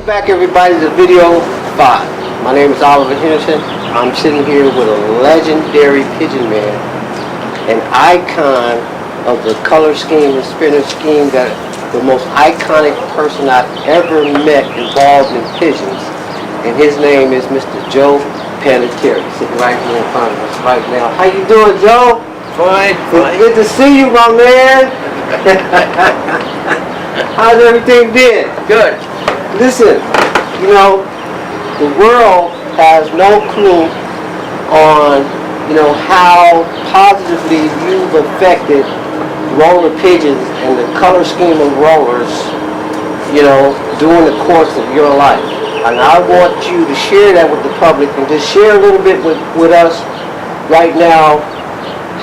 Welcome back, everybody, to video 5. My name is Oliver Henderson. I'm sitting here with a legendary pigeon man, an icon of the color scheme and spinner scheme, that the most iconic person I've ever met involved in pigeons. And his name is Mr. Joe Pellettieri, sitting right here in front of us right now. How you doing, Joe? Fine. Good to see you, my man. How's everything been? Good. Listen, you know, the world has no clue on, how positively you've affected roller pigeons and the color scheme of rollers, during the course of your life. And I want you to share that with the public and just share a little bit with us right now.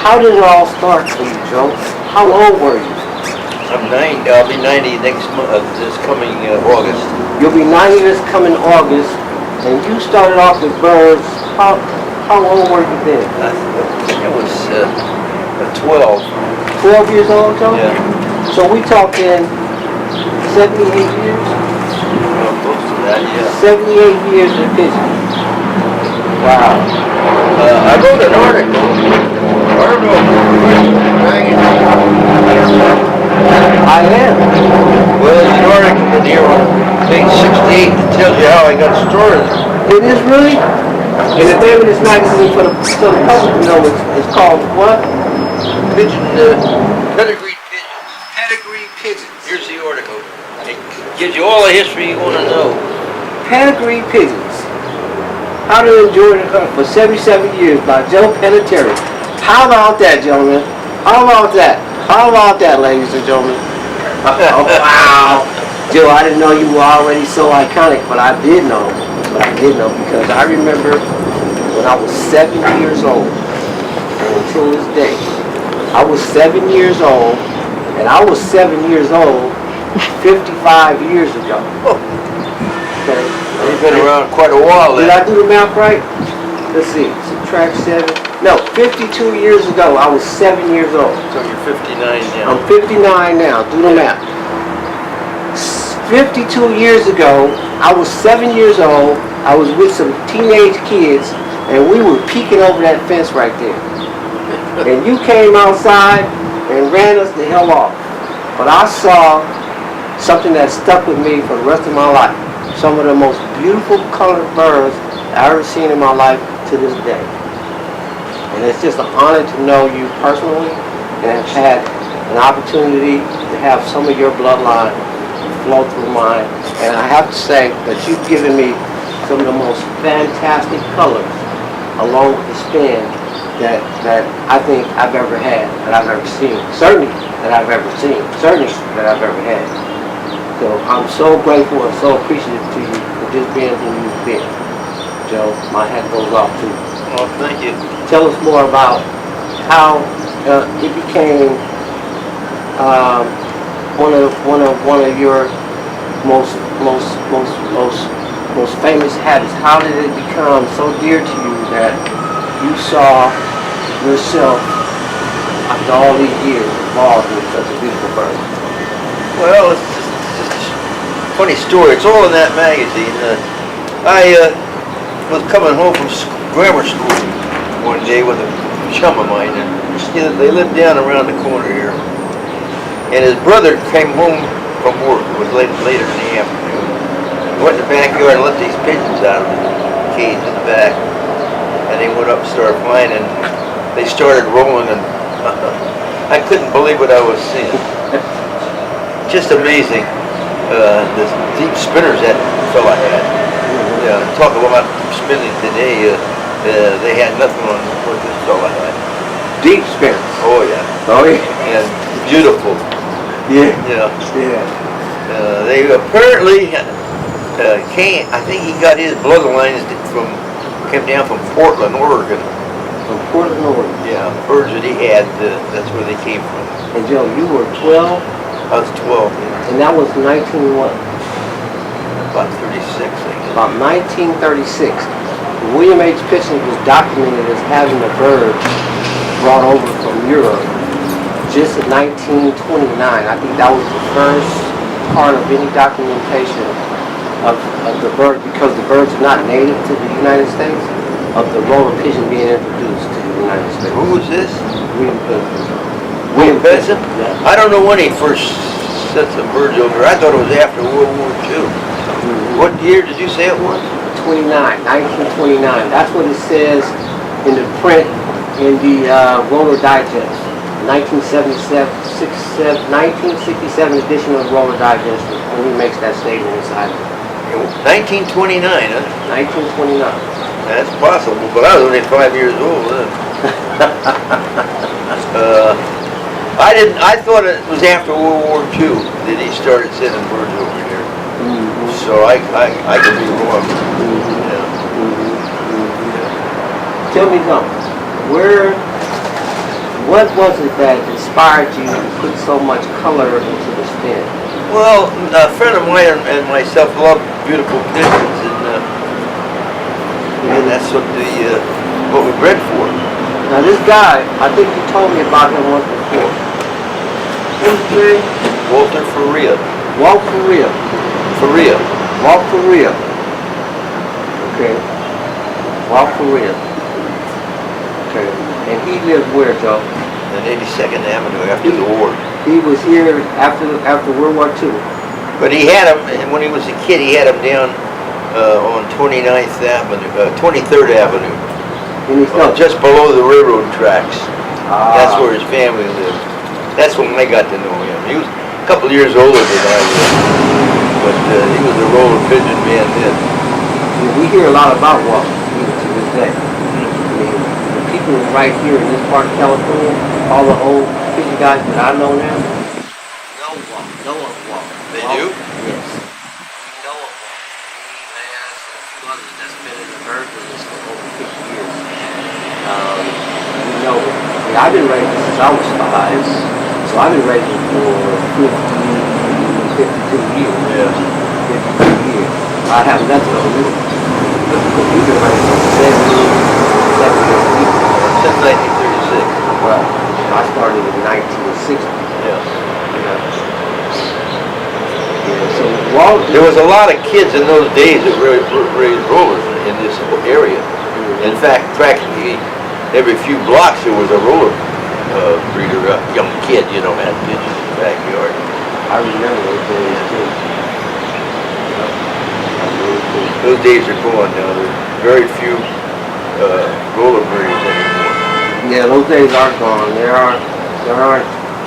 How did it all start for you, Joe? How old were you? I'm 90. I'll be 90 next month, this coming August. You'll be 90 this coming August, and you started off with birds. How old were you then? I was 12. 12 years old, Joe? Yeah. So we talking 78 years? Well, close to that, yeah. 78 years of pigeon. Wow. I wrote an article. I don't know if I am. well, there's an article in here on page 68 that tells you how I got started. It is really? And the name of this magazine for the public to know is called what? Pigeon, Pedigree Pigeons. Pedigree Pigeons. Here's the article. It gives you all the history you want to know. Pedigree Pigeons. How to enjoy the hunt for 77 years by Joe Pellettieri. How about that, gentlemen? How about that? How about that, ladies and gentlemen? Oh, wow. Joe, I didn't know you were already so iconic, but I did know. Because I remember when I was 7 years old, and until this day, I was 7 years old, and I was 7 years old 55 years ago. Okay. You've been around quite a while then. Did I do the math right? Let's see. Subtract 7. No, 52 years ago, I was 7 years old. So you're 59 now. I'm 59 now. Do the math. 52 years ago, I was 7 years old. I was with some teenage kids, and we were peeking over that fence right there. And you came outside and ran us the hell off. But I saw something that stuck with me for the rest of my life. Some of the most beautiful colored birds I've ever seen in my life to this day. And it's just an honor to know you personally and have had an opportunity to have some of your bloodline flow through mine. And I have to say that you've given me some of the most fantastic colors along with the spin that I think I've ever had, that I've ever seen. Certainly that I've ever seen. Certainly that I've ever had. So I'm so grateful and so appreciative to you for just being who you've been. Joe, my hat goes off to you. Oh, thank you. Tell us more about how it became one of your most famous habits. How did it become so dear to you that you saw yourself after all these years involved in such a beautiful bird? Well, it's just a funny story. It's all in that magazine. I was coming home from grammar school one day with a chum of mine, and they lived down around the corner here. And his brother came home from work. It was later in the afternoon. I went in the backyard and let these pigeons out of the cage in the back. And they went up and started flying, and they started rolling, and I couldn't believe what I was seeing. Just amazing. The deep spinners that fella had. Talk about spinning today. They had nothing on what this fella had. Deep spinners. Oh yeah. Oh yeah. And beautiful. Yeah. Yeah. They apparently came. I think he got his bloodlines came down from Portland, Oregon. From Portland, Oregon. Yeah, birds that he had. That's where they came from. And Joe, you were 12. I was 12. Yeah. And that was 19 what? About 36, I guess. About 1936. William H. Pigeons was documented as having a bird brought over from Europe just in 1929. I think that was the first part of any documentation of the bird, because the birds are not native to the United States, of the roller pigeon being introduced to the United States. Who was this? William Benson? Yeah. I don't know when he first sent some birds over. I thought it was after World War II. What year did you say it was? 1929. That's what it says in the print in the Roller Digest. 1967 edition of the Roller Digest when he makes that statement inside of it. 1929, huh? 1929. That's possible, but I was only 5 years old then. I thought it was after World War II that he started sending birds over here. So I could be wrong. Yeah. Tell me something. What was it that inspired you to put so much color into the fin? Well, a friend of mine and myself love beautiful pigeons, and that's what we bred for. Now this guy, I think you told me about him once before. What's his name? Walter Faria. Walt Faria. Faria. Walt Faria. Okay. Walt Faria. Okay. And he lived where, Joe? On 82nd Avenue after the war. He was here after World War II. But he had him, and when he was a kid, he had him down on 29th Avenue, 23rd Avenue. Just below the railroad tracks. That's where his family lived. That's when I got to know him. He was a couple of years older than I was, but he was a roller pigeon man then. We hear a lot about Walt even to this day. I mean, the people right here in this part of California, all the old pigeon guys that I know now, know of Walt. They do? Yes. We know of Walt. Me, Lance, and a few others that's been in the bird business for over 50 years. We know, I've been raising since I was 5, so I've been raising for 52 years. Yeah. 52 years. I have nothing on you. You've been raising for 7 years. Since 1936. Well, I started in 1960. Yeah. So Walt, There was a lot of kids in those days that raised rollers in this area. In fact, practically every few blocks there was a roller breeder, a young kid, had pigeons in the backyard. I remember those days too. Those days are gone now. There's very few roller breeders anymore. Yeah, those days are gone. There aren't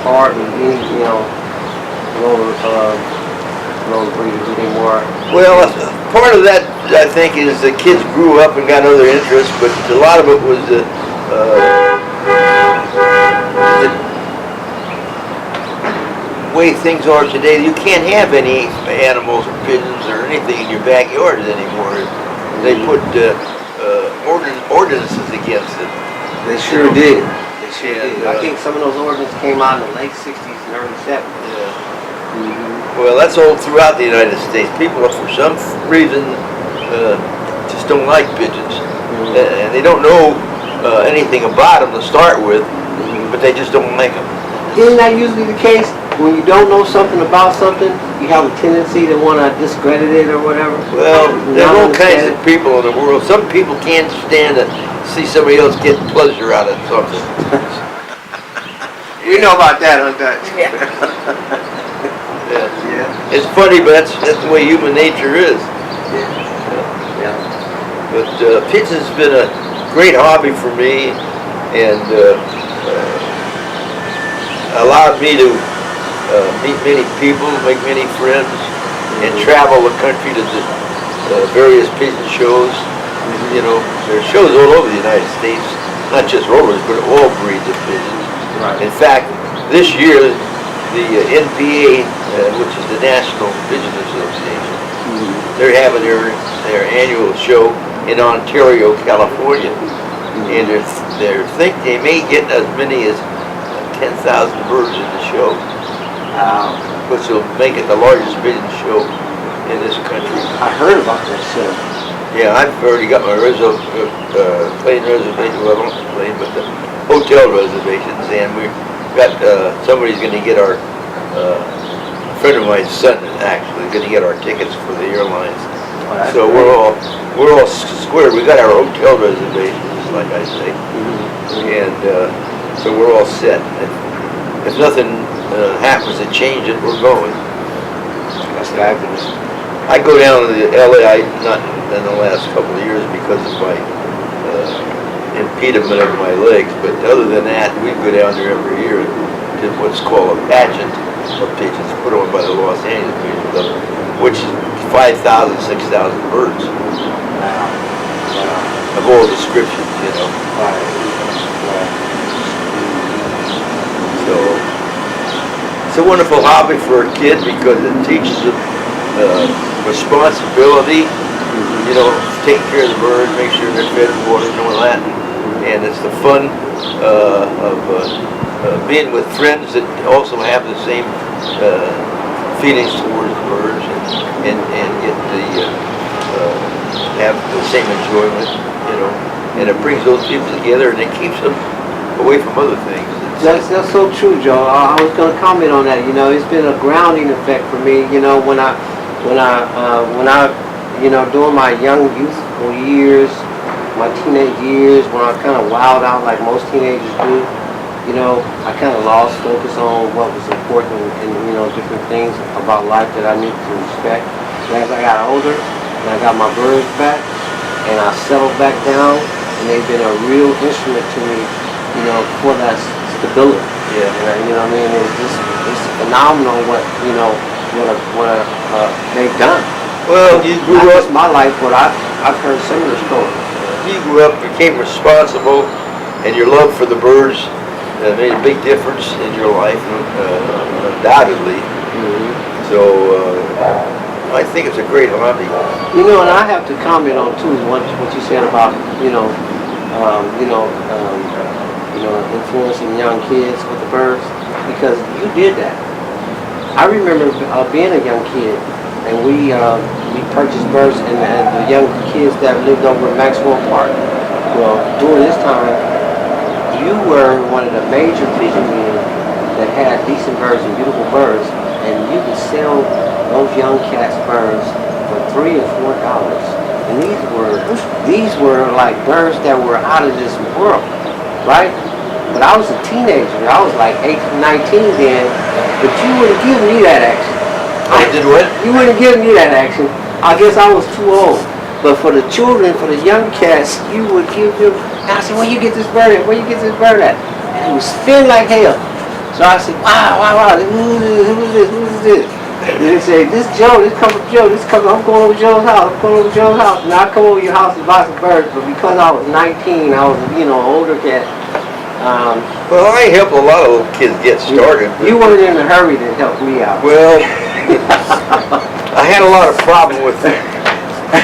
hardly any, roller breeders anymore. Well, part of that, I think, is the kids grew up and got other interests, but a lot of it was the way things are today. You can't have any animals or pigeons or anything in your backyard anymore. They put ordinances against it. They sure did. They sure did. I think some of those ordinances came out in the late 60s and early 70s. Yeah. Well, that's all throughout the United States. People, for some reason, just don't like pigeons. And they don't know anything about them to start with, but they just don't like them. Isn't that usually the case? When you don't know something about something, you have a tendency to want to discredit it or whatever? Well, there's all kinds of people in the world. Some people can't stand to see somebody else get pleasure out of something. We know about that, huh, Dutch? Yeah. It's funny, but that's the way human nature is. Yeah. But pigeons has been a great hobby for me, and allowed me to meet many people, make many friends, and travel the country to the various pigeon shows. There's shows all over the United States, not just rollers, but all breeds of pigeons. Right. In fact, this year, the NPA, which is the National Pigeon Association, they're having their annual show in Ontario, California, and they may get as many as 10,000 birds in the show, which will make it the largest pigeon show in this country. I heard about that show. Yeah, I've already got my plane reservation. Well, not the plane, but the hotel reservations, and we got somebody's going to get our friend of mine's son actually going to get our tickets for the airlines. Oh, that's So great. we're all square. We got our hotel reservations, like I say, and so we're all set. If nothing happens to change it, we're going. That's fabulous. I go down to the LA, not in the last couple of years because of my impediment of my legs, but other than that, we go down there every year to what's called a pageant of pigeons put on by the Los Angeles Pigeon Club, which is 5,000, 6,000 birds of all descriptions, you know. So it's a wonderful hobby for a kid because it teaches them responsibility, you know, take care of the birds, make sure they're fed and watered and all that. And it's the fun of being with friends that also have the same feelings towards the birds and get the have the same enjoyment, you know. And it brings those people together and it keeps them away from other things. That's so true, Joe. I was going to comment on that. You know, it's been a grounding effect for me. You know, when I you know, during my young youthful years, my teenage years, when I kind of wilded out like most teenagers do, you know, I kind of lost focus on what was important and, you know, different things about life that I needed to respect. And as I got older, and I got my birds back, and I settled back down, and they've been a real instrument to me, you know, for that stability. Yeah. And, you know what I mean? It's phenomenal what, you know, what they've done. Well, you grew Not up, just my life, but I've heard similar stories. you grew up, became responsible, and your love for the birds made a big difference in your life, undoubtedly. So I think it's a great hobby. You know, and I have to comment on too what you said about influencing young kids with the birds, because you did that. I remember being a young kid, and we purchased birds, and the young kids that lived over in Maxwell Park. Well, during this time, you were one of the major pigeon men that had decent birds and beautiful birds, and you could sell those young cats' birds for $3 or $4. And these were like birds that were out of this world, right? But I was a teenager. I was like 18, 19 then, but you wouldn't give me that action. I did what? You wouldn't give me that action. I guess I was too old. But for the children, for the young cats, you would give them. And I said, where you get this bird at? Where you get this bird at? And it would spin like hell. So I said, wow. Who is this? And they say, this Joe, this come from Joe, I'm going over Joe's house, And I come over your house to buy some birds, but because I was 19, I was, you know, an older cat. Well, I help a lot of little kids get started. You weren't in a hurry to help me out. Well, I had a lot of problem with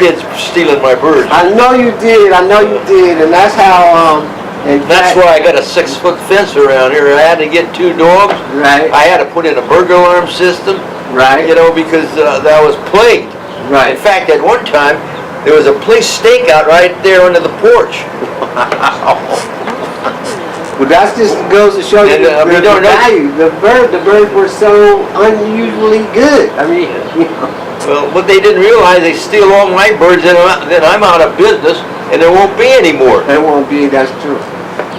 kids stealing my birds. I know you did, and that's how, That's why I got a 6-foot fence around here. I had to get 2 dogs. Right. I had to put in a burglar alarm system. Right. You know, because that was plagued. Right. In fact, at one time, there was a police stakeout right there under the porch. Well, that just goes to show you And, the value. The birds were so unusually good. I mean, you know. Well, what they didn't realize, they steal all my birds, and then I'm out of business, and there won't be any more. There won't be, that's true.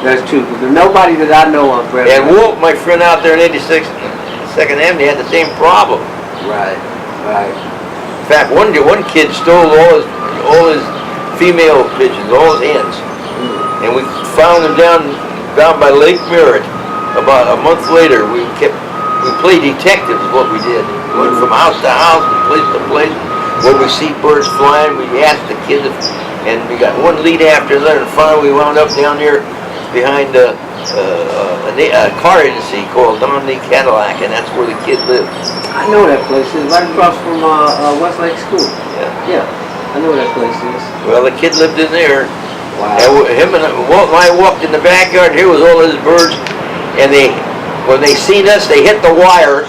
That's true. Because nobody that I know of, Brett. And Walt, my friend out there in 86th, 2nd Avenue, had the same problem. Right. In fact, one kid stole all his female pigeons, all his hens, and we found them down by Lake Merritt. About a month later, we played detectives. Is what we did. We went from house to house, from place to place. When we see birds flying, we asked the kids, and we got one lead after another. And finally, we wound up down there behind a car agency called Dominique Cadillac, and that's where the kid lived. I know that place. It's right across from Westlake School. Yeah. I know where that place is. Well, the kid lived in there. Wow. And Walt and I walked in the backyard. Here was all his birds, and when they seen us, they hit the wire.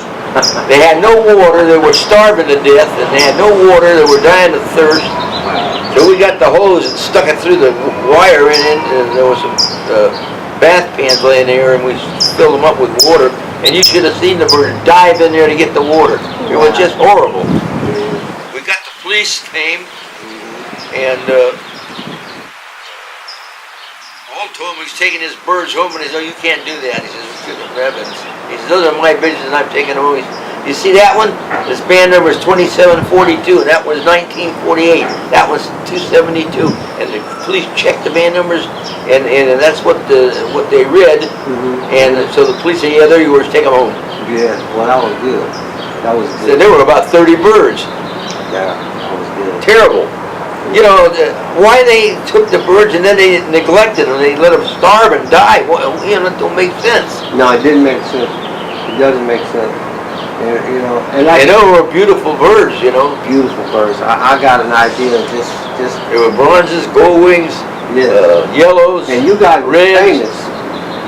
They had no water. They were starving to death, and they had no water. They were dying of thirst. So we got the hose and stuck it through the wire, and there was some bath pans laying there, and we filled them up with water. and you should have seen the bird dive in there to get the water. It was just horrible. We got the police came, and Walt told him he's taking his birds home, and he said, "Oh, you can't do that." He says, "Good heavens." He says, "Those are my business, and I'm taking them home." He says, "You see that one? This band number is 2742, and that was 1948. That was 272." And the police checked the band numbers, and that's what they read. And so the police said, "Yeah, there you were. Take them home." Yeah, well, that was good. That was So good. there were about 30 birds. Yeah, that was good. Terrible. You know, why they took the birds and then they neglected them, they let them starve and die. Well, you know, it don't make sense. No, it didn't make sense. It doesn't make sense. And, you know, and They like were beautiful birds, you know. beautiful birds. I got an idea of just They were bronzes, gold wings, yeah. yellows, And you got reds. famous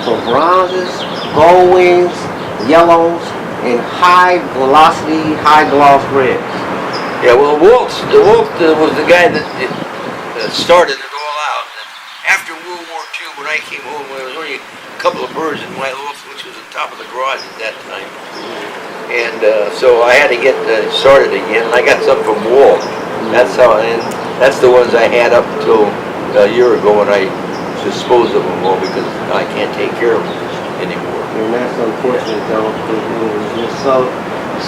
for bronzes, gold wings, yellows, and high velocity, high gloss reds. Yeah, well, Walt was the guy that started it all out. After World War II, when I came home, there was only a couple of birds in my loft, which was on top of the garage at that time. And so I had to get started again. And I got some from Walt. That's how, and that's the ones I had up until a year ago when I disposed of them all because I can't take care of them anymore. And that's unfortunate though, because it was just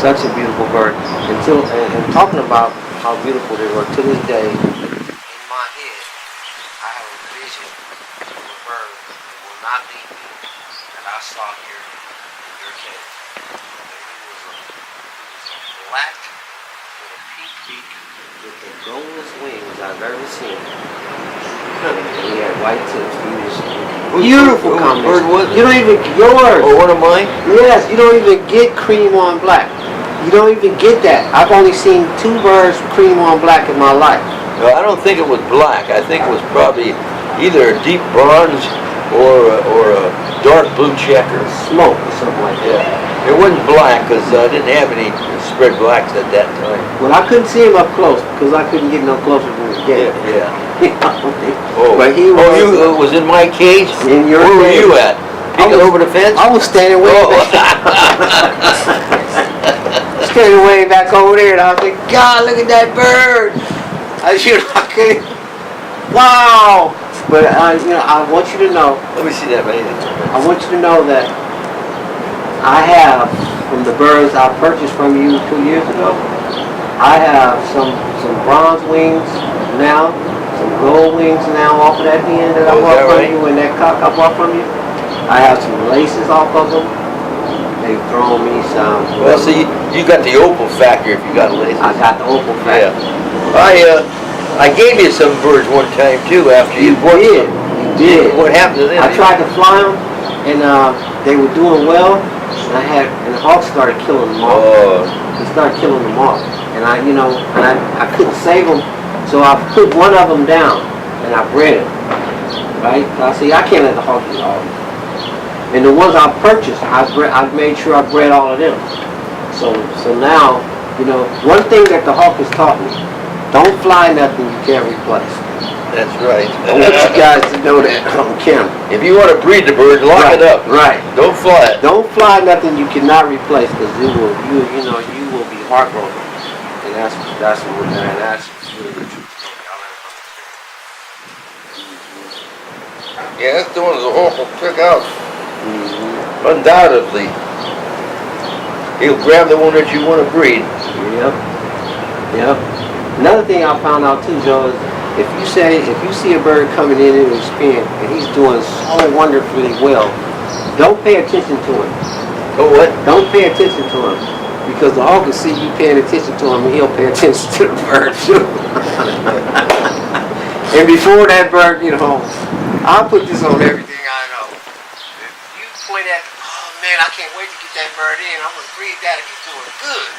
such a beautiful bird. And talking about how beautiful they were, to this day, in my head, I have a vision of a bird that will not leave me that I saw here in your cave. And he was a black with a pink beak with the goldenest wings I've ever seen. And he had white tips. He was beautiful combination. Bird was it? You don't even yours. Oh, one of mine? Yes, you don't even get cream on black. You don't even get that. I've only seen 2 birds cream on black in my life. No, I don't think it was black. I think it was probably either a deep bronze or a dark blue checker. Smoke or something like that. Yeah. It wasn't black because I didn't have any spread blacks at that time. Well, I couldn't see him up close because I couldn't get no closer than the gate. Yeah. Oh. But he was. Oh, you was in my cage? In your Where cage. were you at? Peeking over the fence? I was standing way back. Standing way back over there, and I was like, God, look at that bird! I couldn't. Wow! But I want you to know. Let me see that, man. I want you to know that I have, from the birds I purchased from you 2 years ago, I have some bronze wings now, some gold wings now off of that hen that I bought from you, and that cock I bought from you. I have some laces off of them. They've thrown me some. Well, see, you got the opal factor if you got laces. I got the opal factor. Yeah. I gave you some birds one time too after you bought them. You did. What happened to them? I tried to fly them, and they were doing well. And the hawks started killing them off. Oh. They started killing them off, and I couldn't save them, so I put one of them down, and I bred it. Right? I can't let the hawks eat all of them. And the ones I purchased, I made sure I bred all of them. So now, one thing that the hawk has taught me: don't fly nothing you can't replace. That's right. I want you guys to know that on camera. If you want to breed the bird, lock it up. Right. Don't fly it. Don't fly nothing you cannot replace, because you will be heartbroken. And that's really the truth. Yeah, that's the one the hawk will pick out. Undoubtedly. He'll grab the one that you want to breed. Yep. Another thing I found out too, Joe, is if you see a bird coming in his pen and he's doing so wonderfully well, don't pay attention to him. Oh, what? Don't pay attention to him, because the hawk will see you paying attention to him and he'll pay attention to the bird too. And before that bird get home, I'll put this on everything I know. If you point at, oh man, I can't wait to get that bird in, I'm going to breed that, he's doing good.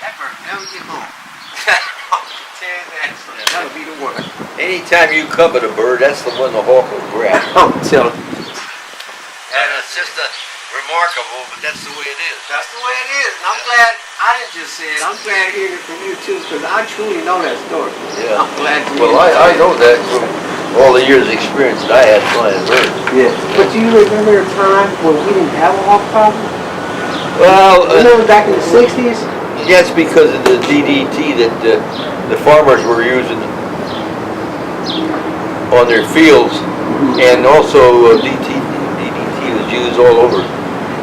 That bird never get home. That'll be the one. Anytime you covet a bird, that's the one the hawk will grab. I'm telling you. And it's just remarkable, but that's the way it is. That's the way it is. And I'm glad I didn't just say it. I'm glad hearing it from you too, because I truly know that story. Yeah. I'm glad to Well, I know that from all the years of experience that I had flying birds. Yeah. But do you remember a time when we didn't have a hawk problem? Well, Remember back in the 60s? yes, because of the DDT that the farmers were using on their fields, and also DDT was used all over,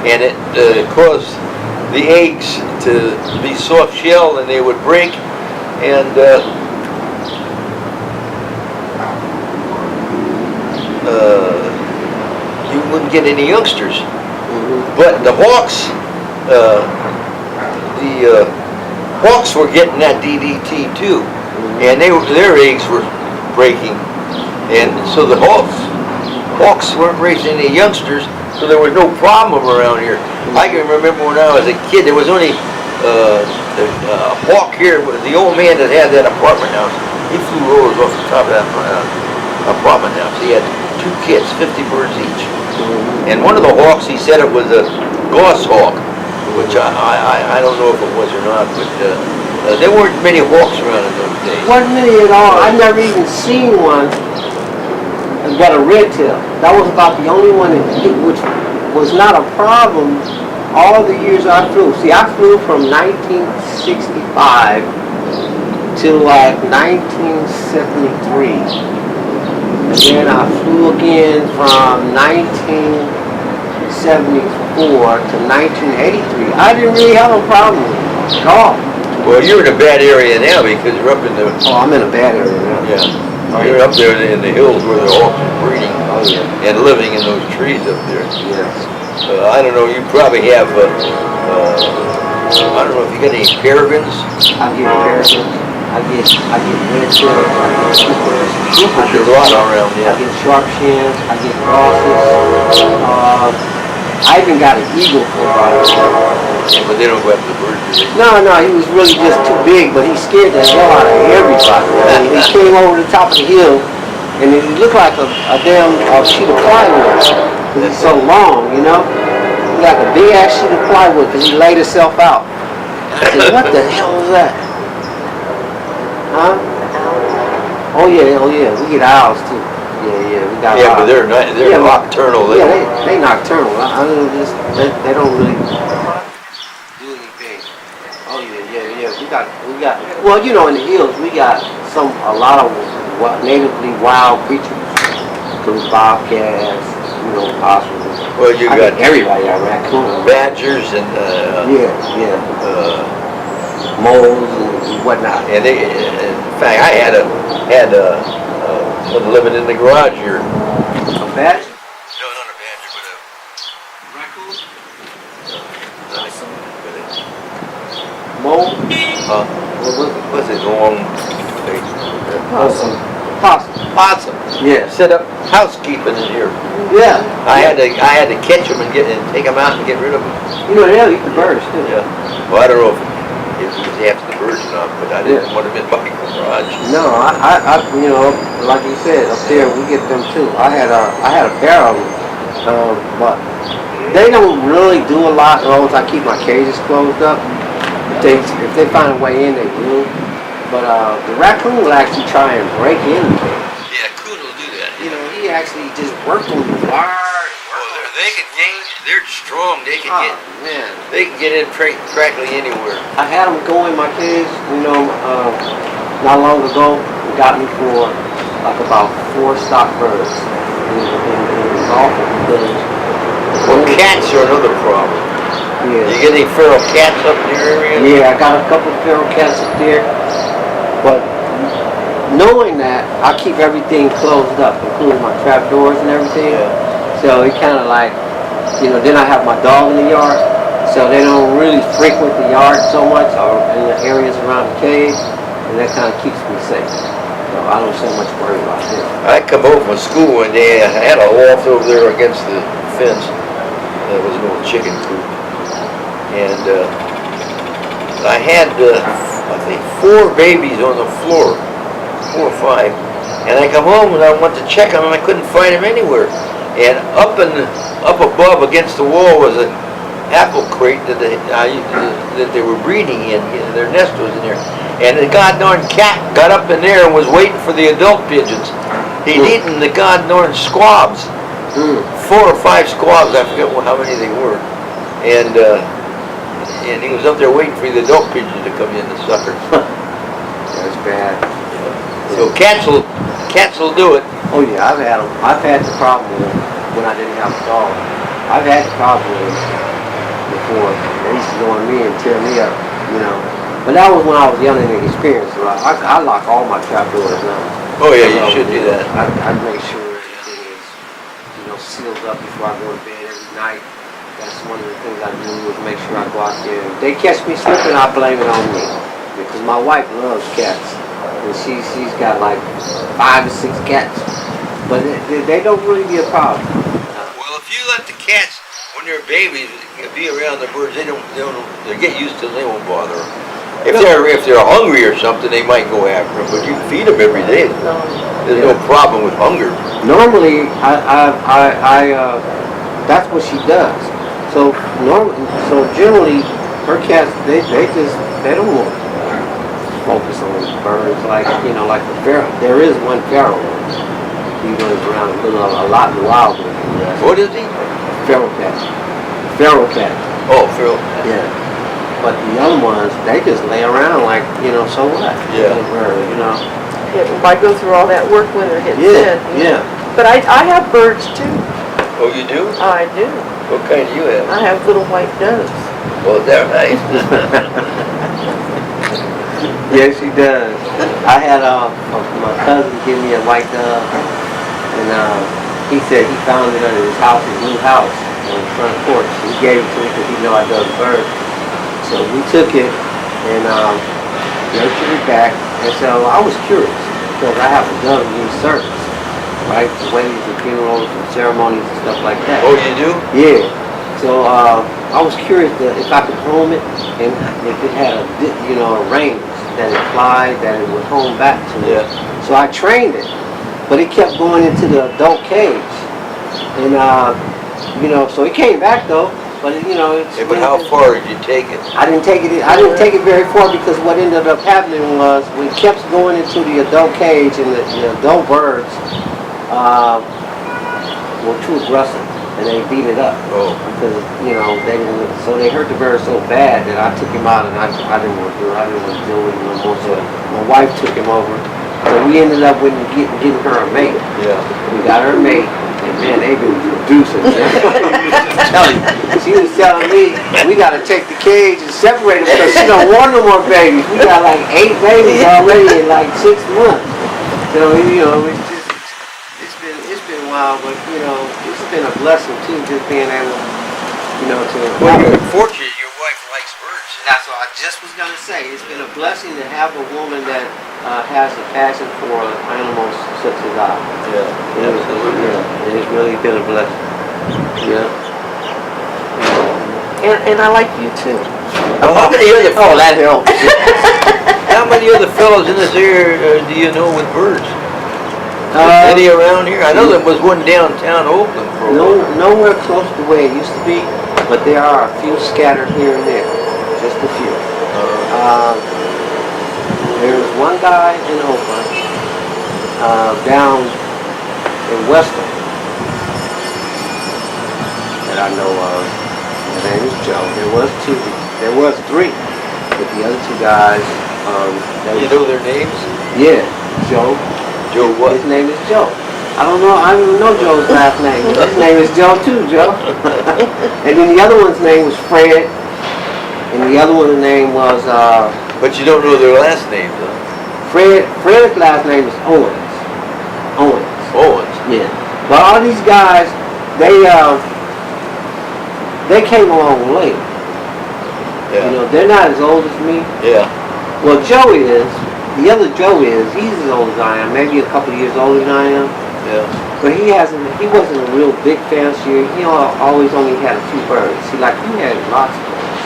and it caused the eggs to be soft shell and they would break, and you wouldn't get any youngsters. But the hawks, hawks were getting that DDT too, and their eggs were breaking, and so the hawks weren't raising any youngsters, so there was no problem around here. I can remember when I was a kid, there was only a hawk here. The old man that had that apartment house, he flew rolls off the top of that apartment house. He had 2 kits, 50 birds each. And one of the hawks, he said it was a goshawk, which I don't know if it was or not, but there weren't many hawks around in those days. Wasn't many at all. I've never even seen one but a red tail. That was about the only one which was not a problem all the years I flew. See, I flew from 1965 to like 1973. And then I flew again from 1974 to 1983. I didn't really have a problem with it at all. Well, you're in a bad area now because you're up in the... Oh, I'm in a bad area now. Yeah. You're up there in the hills where the hawks are breeding. Oh, yeah. And living in those trees up there. Yes. I don't know, you probably have, I don't know if you got any peregrines. I get peregrines. I get red tails. I get troopers. There's a lot around, I yeah. get sharp shins. I get crosses. I even got an eagle for about it. But they don't go after the birds, do they? No, he was really just too big, but he scared the hell out of everybody. I mean, he came over the top of the hill, and he looked like a damn sheet of plywood. Because he's so long, you know? He's like a big ass sheet of plywood because he laid himself out. I said, what the hell was that? Huh? Oh yeah, we get owls too. Yeah, we got owls. Yeah, but they're nocturnal. They nocturnal. I don't know, they don't really do anything. Oh yeah. We got. Well, you know, in the hills, we got a lot of natively wild creatures. Include bobcats, you know, possums. Well, you got everybody got raccoons. badgers and moles and whatnot. and they, in fact, I had one living in the garage here. A badger? No, not a badger, but a Raccoon? no, Mole? what's it, long thing? Possum. Possum. Yeah. Set up housekeeping in here. Yeah. I had to catch them and take them out and get rid of them. You know, they'll eat the birds too. Yeah. Well, I don't know if it was after the birds or not, but I didn't want them in my garage. No, I you know, like you said, up there we get them too. I had a pair of them, but they don't really do a lot as long as I keep my cages closed up. If they find a way in, they do. But the raccoon will actually try and break in the cage. Yeah, coon will do that. You know, he actually just worked on the wire. They're strong. They can get in practically anywhere. I had them go in my cage, you know, not long ago. Got me for like about 4 stock birds. It was awful because... Well, cats are another problem. Yeah. You get any feral cats up in your area? Yeah, I got a couple of feral cats up there. But knowing that, I keep everything closed up, including my trap doors and everything. Yeah. So it kind of like, you know, then I have my dog in the yard, so they don't really frequent the yard so much or in the areas around the cage, and that kind of keeps me safe. So I don't so much worry about this. I come home from school one day. I had a loft over there against the fence. There was an old chicken coop, and I had I think 4 babies on the floor, 4 or 5. And I come home and I went to check them and I couldn't find them anywhere. And up above against the wall was an apple crate that they were breeding in. Their nest was in there. And the goddamn cat got up in there and was waiting for the adult pigeons. He'd eaten the goddamn squabs. 4 or 5 squabs, I forget how many they were. And and he was up there waiting for the adult pigeons to come in, the sucker. That's bad. So cats will do it. Oh yeah, I've had them. I've had the problem with them when I didn't have a dog. I've had the problem with them before. They used to go on me and tear me up, you know. But that was when I was young and inexperienced. So I lock all my trap doors now. Oh yeah, you should do that. I make sure everything is, you know, sealed up before I go to bed every night. That's one of the things I do is make sure I go out there. If they catch me slipping, I blame it on me. Because my wife loves cats. And she's got like 5 or 6 cats. But they don't really be a problem. Well, if you let the cats, when they're babies, be around the birds, they get used to them, they won't bother them. If they're hungry or something, they might go after them, but you feed them every day. There's no problem with hunger. Normally, that's what she does. So generally, her cats, they don't want to focus on birds like the feral. There is one feral one. He runs around a lot in the wild. What is he? Feral cat. Feral cat. Oh, feral. Yeah. But the other ones, they just lay around like, so what? Yeah. Yeah, why go through all that work when they're getting fed? Yeah. But I have birds too. Oh, you do? I do. What kind do you have? I have little white doves. Well, they're nice. Yes, she does. I had my cousin give me a white dove, and he said he found it under his house, his new house, on the front porch. He gave it to me because he knew I love birds. So we took it and nurtured it back. And so I was curious because I have a dove in each service, right? Weddings and funerals and ceremonies and stuff like that. Oh, you do? Yeah. So I was curious if I could home it and if it had a range that it flied, that it would home back to me. Yeah. So I trained it, but it kept going into the adult cage, and so it came back though. But but how far did you take it? I didn't take it very far because what ended up happening was we kept going into the adult cage and the adult birds were too aggressive and they beat it up. Oh. Because they hurt the bird so bad that I took him out and I didn't want to do it. I didn't want to deal with him no more. So my wife took him over. So we ended up with getting her a mate. Yeah. We got her a mate. And man, they've been producing. She was telling me we gotta take the cage and separate them because she don't want no more babies. We got like 8 babies already in like 6 months. So it's been wild, but it's been a blessing too, just being able, to. Well, you're fortunate your wife likes birds. That's what I just was gonna say. It's been a blessing to have a woman that has a passion for animals such as I. Yeah, absolutely. Yeah, it's really been a blessing. Yeah. And I like you too. Well, how many other that helps. how many other fellows in this area do you know with birds? Any around here? I know there was one downtown Oakland for a while. Nowhere close to where it used to be, but there are a few scattered here and there. Just a few. There's one guy in Oakland, down in Western, that I know of. His name is Joe. There was 3, but the other 2 guys. You know their names? Yeah, Joe. Joe what? His name is Joe. I don't even know Joe's last name. His name is Joe too, Joe. And then the other one's name was Fred. And the other one's name was But you don't know their last names, though. Fred's last name is Owens. Owens? Yeah. But all these guys, they came along late. Yeah. They're not as old as me. Yeah. Well, Joe is. The other Joe is. He's as old as I am. Maybe a couple of years older than I am. Yeah. But he wasn't a real big fancier. He always only had a few birds. See, like you had lots of birds.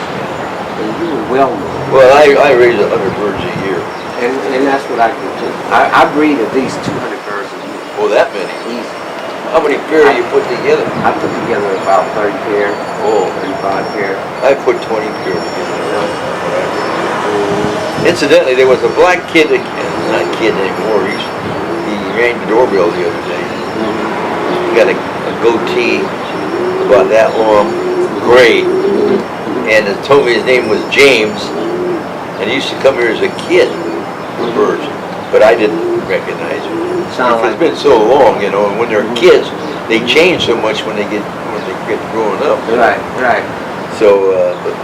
And you were well known. Well, I raise 100 birds a year. And that's what I do too. I breed at least 200 birds a year. Oh, that many? Easy. How many pair you put together? I put together about 30 pair. Oh. 35 pair. I put 20 pair together. Incidentally, there was a black kid, not kid anymore, he rang the doorbell the other day. He got a goatee about that long, gray. and it told me his name was James, and he used to come here as a kid for birds, but I didn't recognize him. It's been so long, you know, and when they're kids, they change so much when they get growing up. Right, right. So, but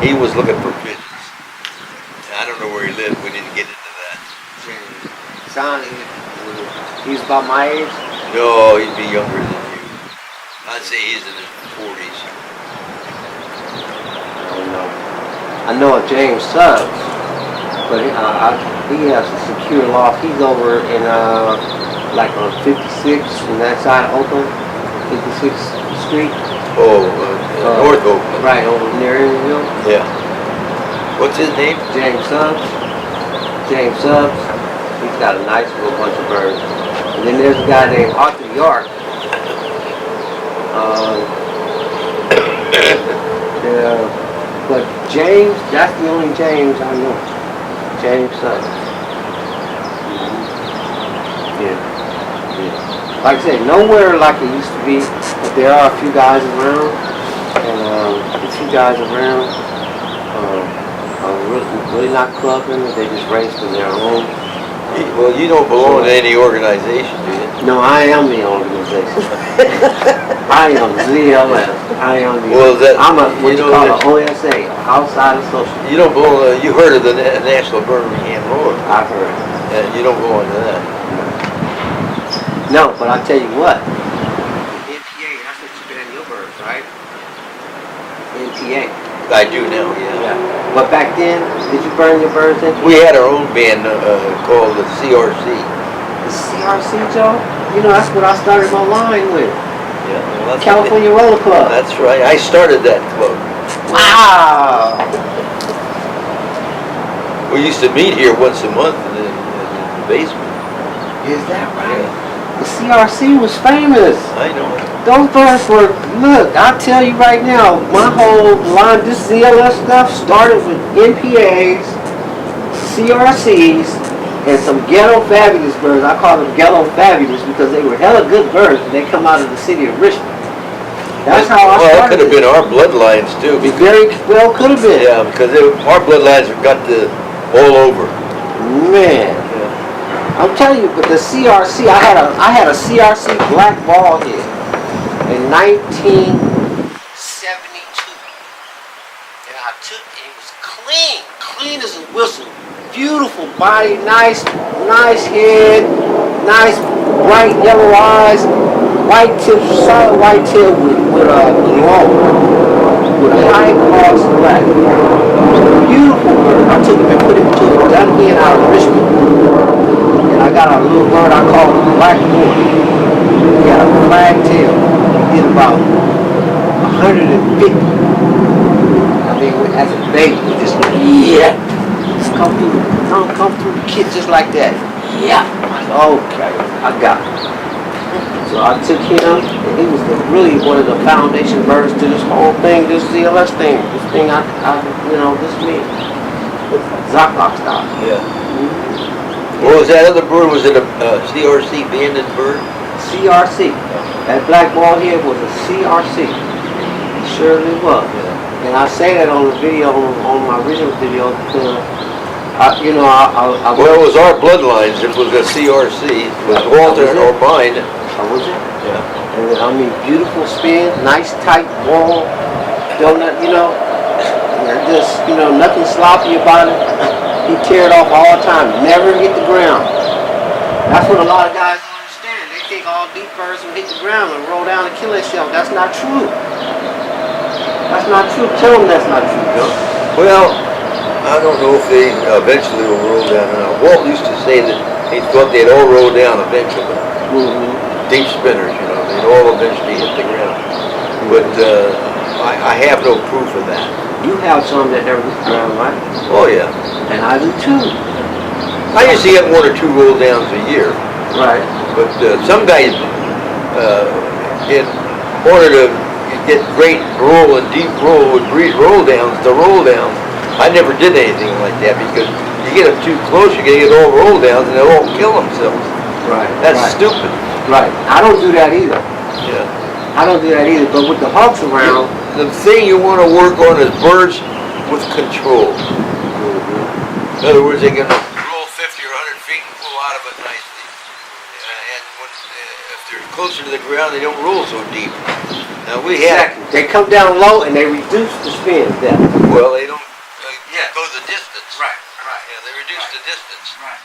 he was looking for pigeons. I don't know where he lived. We didn't get into that. He's about my age. No, he'd be younger than you. I'd say he's in his 40s. I don't know. I know of James Suggs, but he has a secure loft. He's over in like on 56 on that side of Oakland, 56th Street. Oh, North Oakland. Right, over near Amityville. Yeah. What's his name? James Suggs. James Suggs. He's got a nice little bunch of birds. And then there's a guy named Arthur York. Yeah, but James, that's the only James I know. James Suggs. Yeah. Like I said, nowhere like it used to be, but there are a few guys around, and the few guys around are really not clubbing. They just race for their own. Well, you don't belong to any organization, do you? No, I am the organization. I am ZLS. I am the. Well, I'm a what you call an OSA, outside associate. You don't belong. You heard of the National Birmingham Road? I've heard. And you don't belong to that. No, but I tell you what. NPA, that's what you ban your birds, right? NPA. I do now, yeah. But back then, did you burn your birds in? We had our own band called the CRC. The CRC, Joe? You know, that's what I started my line with. Yeah, well, that's California Roller Club. That's right. I started that club. Wow! We used to meet here once a month in the basement. Is that right? Yeah. The CRC was famous. I know. Those birds were, look, I'll tell you right now, my whole line, this ZLS stuff started with NPAs, CRCs, and some ghetto fabulous birds. I call them ghetto fabulous because they were hella good birds and they come out of the city of Richmond. That's how I started. Well, it could have been our bloodlines too. It very well could have been. Yeah, because our bloodlines have got all over. Man. I'm telling you, but the CRC, I had a CRC black ball head in 1972, and I took it was clean as a whistle, beautiful body, nice head, nice bright yellow eyes, white tips, solid white tail with a long, with a high cross black. Beautiful bird. I took him and put him to a dun hen out of Richmond. I got a little bird I call the black boy. He got a flag tail. He did about 150. I mean, as a baby, he just like, yeah. Just come through the kid just like that. Yeah. I said, okay, I got it. So I took him, and he was really one of the foundation birds to this whole thing, this ZLS thing. This thing, this me. Zoclock style. Yeah. What was that other bird? Was it a CRC banded bird? CRC. That black ball head was a CRC. It surely was. Yeah. And I say that on the video, on my original video, because, well, it was our bloodlines. It was a CRC. It was Walter or mine. Oh, was it? Yeah. And I mean, beautiful spin, nice tight ball, donut, just, nothing sloppy about it. He tear it off all the time, never hit the ground. That's what a lot of guys don't understand. They think all deep birds will hit the ground and roll down and kill themselves. That's not true. That's not true. Tell them that's not true, Joe. Well, I don't know if they eventually will roll down. Walt used to say that he thought they'd all roll down eventually. Mm-hmm. Deep spinners, they'd all eventually hit the ground. But I have no proof of that. You have some that never hit the ground, right? Oh yeah. And I do too. I usually get 1 or 2 roll downs a year. Right. But some guys, in order to get great roll and deep roll would breed roll downs to roll downs. I never did anything like that because you get them too close, you're gonna get all roll downs and they'll all kill themselves. Right. That's right. stupid. Right. I don't do that either. Yeah. I don't do that either. But with the hawks around, the thing you want to work on is birds with control. In other words, they can roll 50 or 100 feet and pull out of it nicely. And when, if they're closer to the ground, they don't roll so deep. Now we have, Exactly. They come down low and they reduce the spin depth. well, they don't Yeah. go the distance. Right. Yeah, they reduce the distance. Right.